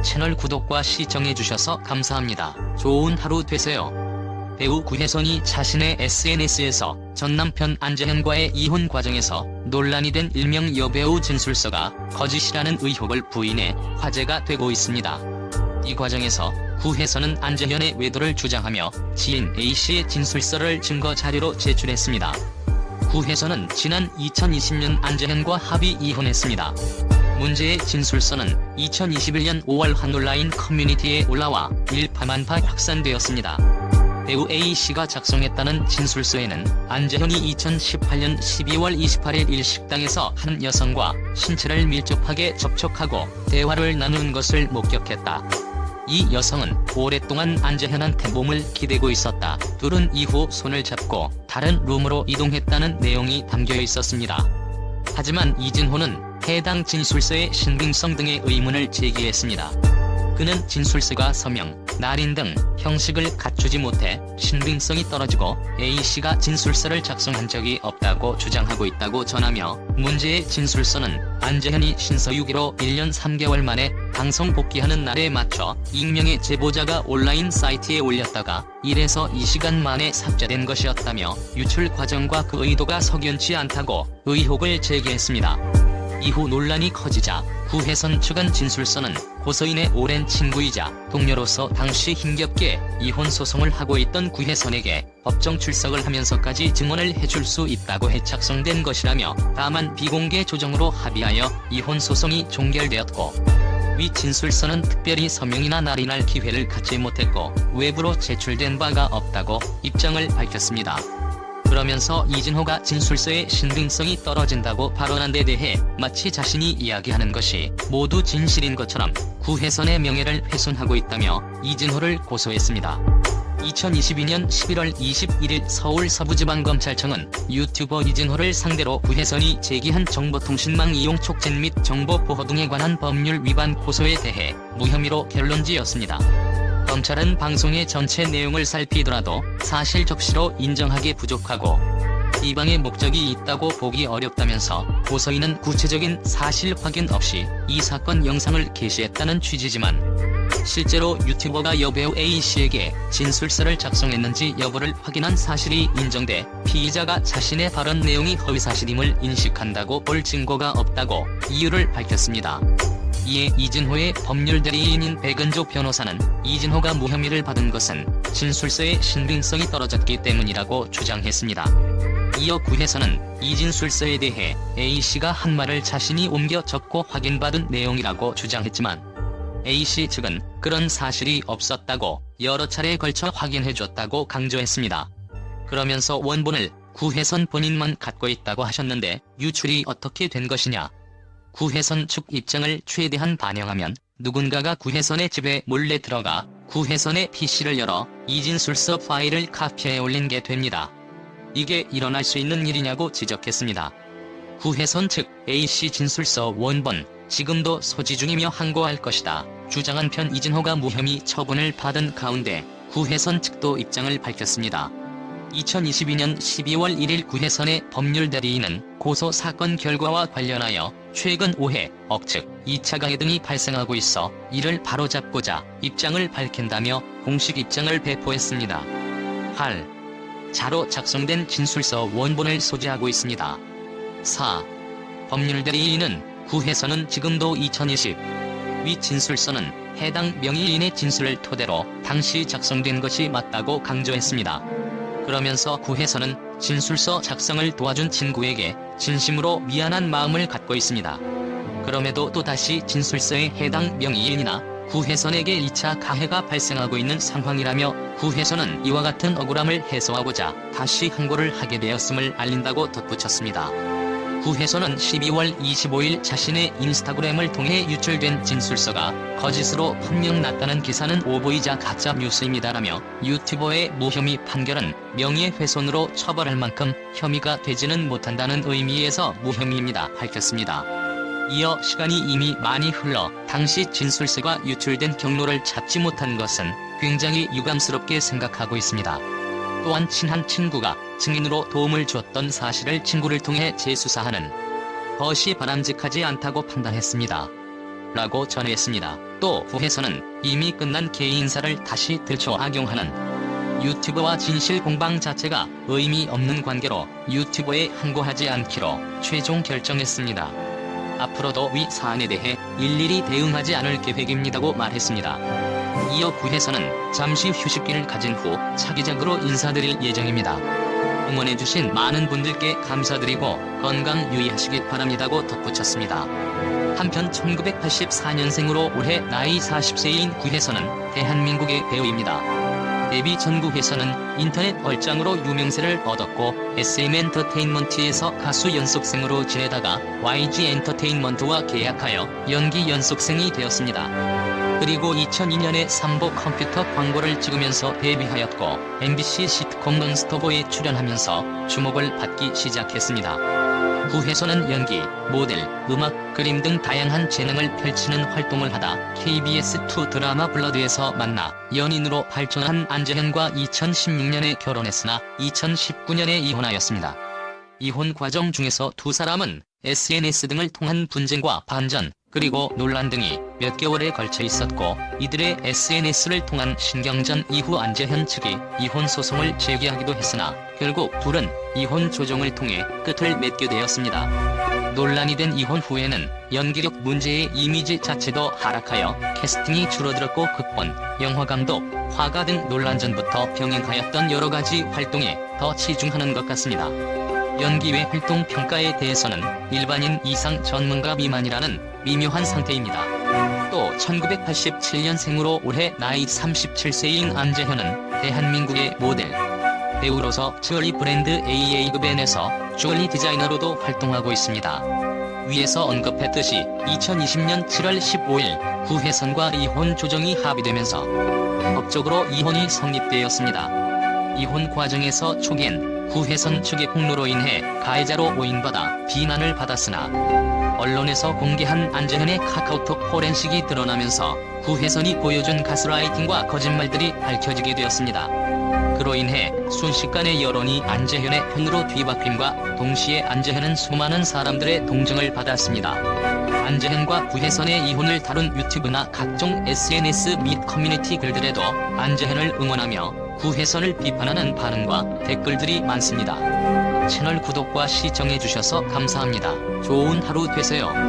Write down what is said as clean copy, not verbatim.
채널 구독과 시청해주셔서 감사합니다. 좋은 하루 되세요. 배우 구혜선이 자신의 SNS에서 전 남편 안재현과의 이혼 과정에서 논란이 된 일명 여배우 진술서가 거짓이라는 의혹을 부인해 화제가 되고 있습니다. 이 과정에서 구혜선은 안재현의 외도를 주장하며 지인 A씨의 진술서를 증거 자료로 제출했습니다. 구혜선은 지난 2020년 안재현과 합의 이혼했습니다. 문제의 진술서는 2021년 5월 한 온라인 커뮤니티에 올라와 일파만파 확산되었습니다. 배우 A씨가 작성했다는 진술서에는 안재현이 2018년 12월 28일 일식당에서 한 여성과 신체를 밀접하게 접촉하고 대화를 나눈 것을 목격했다. 이 여성은 오랫동안 안재현한테 몸을 기대고 있었다. 둘은 이후 손을 잡고 다른 룸으로 이동했다는 내용이 담겨 있었습니다. 하지만 이진호는 해당 진술서의 신빙성 등의 의문을 제기했습니다. 그는 진술서가 서명, 날인 등 형식을 갖추지 못해 신빙성이 떨어지고 A씨가 진술서를 작성한 적이 없다고 주장하고 있다고 전하며, 문제의 진술서는 안재현이 신서유기로 1년 3개월 만에 방송 복귀하는 날에 맞춰 익명의 제보자가 온라인 사이트에 올렸다가 1에서 2시간 만에 삭제된 것이었다며 유출 과정과 그 의도가 석연치 않다고 의혹을 제기했습니다. 이후 논란이 커지자 구혜선 측은 진술서는 고서인의 오랜 친구이자 동료로서 당시 힘겹게 이혼 소송을 하고 있던 구혜선에게 법정 출석을 하면서까지 증언을 해줄 수 있다고 해 작성된 것이라며, 다만 비공개 조정으로 합의하여 이혼 소송이 종결되었고, 위 진술서는 특별히 서명이나 날인할 기회를 갖지 못했고 외부로 제출된 바가 없다고 입장을 밝혔습니다. 그러면서 이진호가 진술서의 신빙성이 떨어진다고 발언한 데 대해 마치 자신이 이야기하는 것이 모두 진실인 것처럼 구혜선의 명예를 훼손하고 있다며 이진호를 고소했습니다. 2022년 11월 21일 서울 서부지방검찰청은 유튜버 이진호를 상대로 구혜선이 제기한 정보통신망 이용 촉진 및 정보보호 등에 관한 법률 위반 고소에 대해 무혐의로 결론지었습니다. 검찰은 방송의 전체 내용을 살피더라도 사실 적시로 인정하기 부족하고 이방의 목적이 있다고 보기 어렵다면서 고서인은 구체적인 사실 확인 없이 이 사건 영상을 게시했다는 취지지만, 실제로 유튜버가 여배우 A씨에게 진술서를 작성했는지 여부를 확인한 사실이 인정돼 피의자가 자신의 발언 내용이 허위사실임을 인식한다고 볼 증거가 없다고 이유를 밝혔습니다. 이에 이진호의 법률대리인인 백은조 변호사는 이진호가 무혐의를 받은 것은 진술서의 신빙성이 떨어졌기 때문이라고 주장했습니다. 이어 구혜선은 이 진술서에 대해 A씨가 한 말을 자신이 옮겨 적고 확인받은 내용이라고 주장했지만, A씨 측은 그런 사실이 없었다고 여러 차례에 걸쳐 확인해줬다고 강조했습니다. 그러면서 원본을 구혜선 본인만 갖고 있다고 하셨는데 유출이 어떻게 된 것이냐. 구혜선 측 입장을 최대한 반영하면 누군가가 구혜선의 집에 몰래 들어가 구혜선의 PC를 열어 이 진술서 파일을 카피해 올린 게 됩니다. 이게 일어날 수 있는 일이냐고 지적했습니다. 구혜선 측 A씨 진술서 원본 지금도 소지 중이며 항고할 것이다 주장한 편 이진호가 무혐의 처분을 받은 가운데 구혜선 측도 입장을 밝혔습니다. 2022년 12월 1일 구혜선의 법률대리인은 고소 사건 결과와 관련하여 최근 오해, 억측, 2차 가해 등이 발생하고 있어 이를 바로잡고자 입장을 밝힌다며 공식 입장을 배포했습니다. 자로 작성된 진술서 원본을 소지하고 있습니다. 4. 법률대리인은 구혜선은 지금도 2020 위 진술서는 해당 명의인의 진술을 토대로 당시 작성된 것이 맞다고 강조했습니다. 그러면서 구혜선은 진술서 작성을 도와준 친구에게 진심으로 미안한 마음을 갖고 있습니다. 그럼에도 또다시 진술서에 해당 명의인이나 구혜선에게 2차 가해가 발생하고 있는 상황이라며 구혜선은 이와 같은 억울함을 해소하고자 다시 항고를 하게 되었음을 알린다고 덧붙였습니다. 구혜선은 12월 25일 자신의 인스타그램을 통해 유출된 진술서가 거짓으로 판명났다는 기사는 오보이자 가짜 뉴스입니다라며 유튜버의 무혐의 판결은 명예훼손으로 처벌할 만큼 혐의가 되지는 못한다는 의미에서 무혐의입니다 밝혔습니다. 이어 시간이 이미 많이 흘러 당시 진술서가 유출된 경로를 찾지 못한 것은 굉장히 유감스럽게 생각하고 있습니다. 또한 친한 친구가 증인으로 도움을 줬던 사실을 친구를 통해 재수사하는 것이 바람직하지 않다고 판단했습니다. 라고 전했습니다. 또 후에서는 이미 끝난 개인사를 다시 들춰 악용하는 유튜버와 진실 공방 자체가 의미 없는 관계로 유튜버에 항고하지 않기로 최종 결정했습니다. 앞으로도 위 사안에 대해 일일이 대응하지 않을 계획입니다고 말했습니다. 이어 구혜선은 잠시 휴식기를 가진 후 차기작으로 인사드릴 예정입니다. 응원해주신 많은 분들께 감사드리고 건강 유의하시기 바랍니다고 덧붙였습니다. 한편 1984년생으로 올해 나이 40세인 구혜선은 대한민국의 배우입니다. 데뷔 전 구혜선은 인터넷 얼짱으로 유명세를 얻었고 SM엔터테인먼트에서 가수 연속생으로 지내다가 YG 엔터테인먼트와 계약하여 연기 연속생이 되었습니다. 그리고 2002년에 삼보 컴퓨터 광고를 찍으면서 데뷔하였고 MBC 시트콤 논스톱에 출연하면서 주목을 받기 시작했습니다. 구혜선은 연기, 모델, 음악, 그림 등 다양한 재능을 펼치는 활동을 하다 KBS2 드라마 블러드에서 만나 연인으로 발전한 안재현과 2016년에 결혼했으나 2019년에 이혼하였습니다. 이혼 과정 중에서 두 사람은 SNS 등을 통한 분쟁과 반전, 그리고 논란 등이 몇 개월에 걸쳐 있었고 이들의 SNS를 통한 신경전 이후 안재현 측이 이혼 소송을 제기하기도 했으나 결국 둘은 이혼 조정을 통해 끝을 맺게 되었습니다. 논란이 된 이혼 후에는 연기력 문제의 이미지 자체도 하락하여 캐스팅이 줄어들었고 극본, 영화감독, 화가 등 논란 전부터 병행하였던 여러가지 활동에 더 치중하는 것 같습니다. 연기 외 활동 평가에 대해서는 일반인 이상 전문가 미만이라는 미묘한 상태입니다. 또 1987년생으로 올해 나이 37세인 안재현은 대한민국의 모델, 배우로서 주얼리 브랜드 AA급엔에서 주얼리 디자이너로도 활동하고 있습니다. 위에서 언급했듯이 2020년 7월 15일 구혜선과 이혼 조정이 합의되면서 법적으로 이혼이 성립되었습니다. 이혼 과정에서 초기엔 구혜선 측의 폭로로 인해 가해자로 오인받아 비난을 받았으나 언론에서 공개한 안재현의 카카오톡 포렌식이 드러나면서 구혜선이 보여준 가스라이팅과 거짓말들이 밝혀지게 되었습니다. 그로 인해 순식간에 여론이 안재현의 편으로 뒤바뀜과 동시에 안재현은 수많은 사람들의 동정을 받았습니다. 안재현과 구혜선의 이혼을 다룬 유튜브나 각종 SNS 및 커뮤니티 글들에도 안재현을 응원하며 구혜선을 비판하는 반응과 댓글들이 많습니다. 채널 구독과 시청해주셔서 감사합니다. 좋은 하루 되세요.